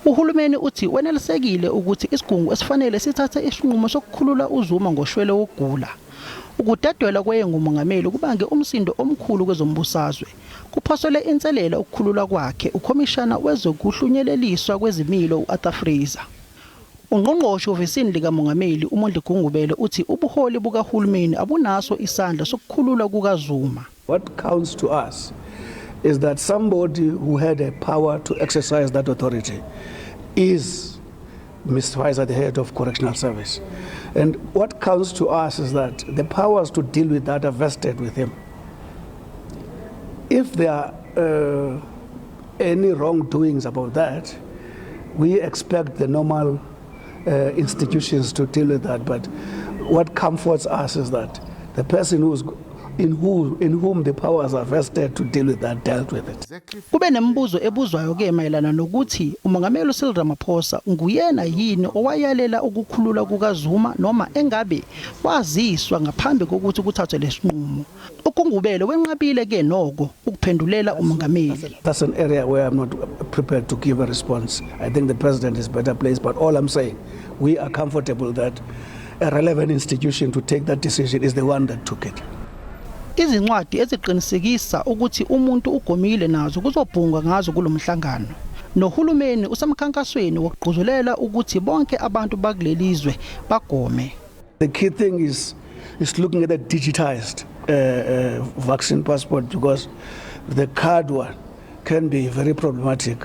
Uhulumeni uthi wenelisekile ukuthi isigungu esifanele sithathe isinqumo sokukhulula uZuma ngoshwele wokugula. Ukudedwela kwengumongameli kubange umsindo omkhulu kwezombusazwe. Kuphosele inselela ukukhulula kwakhe ukomishana wezokuhlunyeleliswa kwezimilo uArthur Fraser. Ungqongqoshe ofisini likamongameli uMondi Gungubele uthi ubuholi bukahulumeni abunaso isandla sokukhulula kukaZuma. What counts to us is that somebody who had a power to exercise that authority is Mr. Fraser, the head of Correctional Service. And what counts to us is that the powers to deal with that are vested with him. If there are any wrongdoings about that, we expect the normal institutions to deal with that. But what comforts us is that the person in whom the powers are vested to deal with that dealt with it. Kube nembuzo ebuzwayo ke mayelana nokuthi umongameli Cyril Ramaphosa nguyena yini owayalela ukukhulula kukaZuma noma engabe waziswa ngaphambi kokuthi kuthathwe lesinqumo. Ukungubele wenqabile ke noko ukuphendulela umongameli. That's an area where I'm not prepared to give a response. I think the president is better placed, but all I'm saying, we are comfortable that a relevant institution to take that decision is the one that took it. Izincwadi eziqinisekisa ukuthi umuntu ugomile nazo kuzobhungwa ngazo kulomhlangano. Nohulumeni usemkhankasweni wokugquzulela ukuthi bonke abantu bakulelizwe bagome. The key thing is looking at the digitized vaccine passport, because the card one can be very problematic.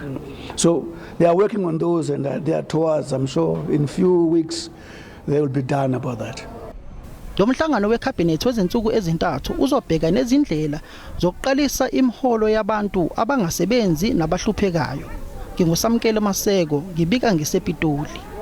So they are working on those, and they are towards, I'm sure in few weeks they will be done about that. Umhlangano weKhabhinethi wezinsuku ezintathu uzobheka nezindlela zokuqalisa imiholo yabantu abangasebenzi nabahluphekayo. Ngingusamkele Maseko, ngibika ngisePitoli.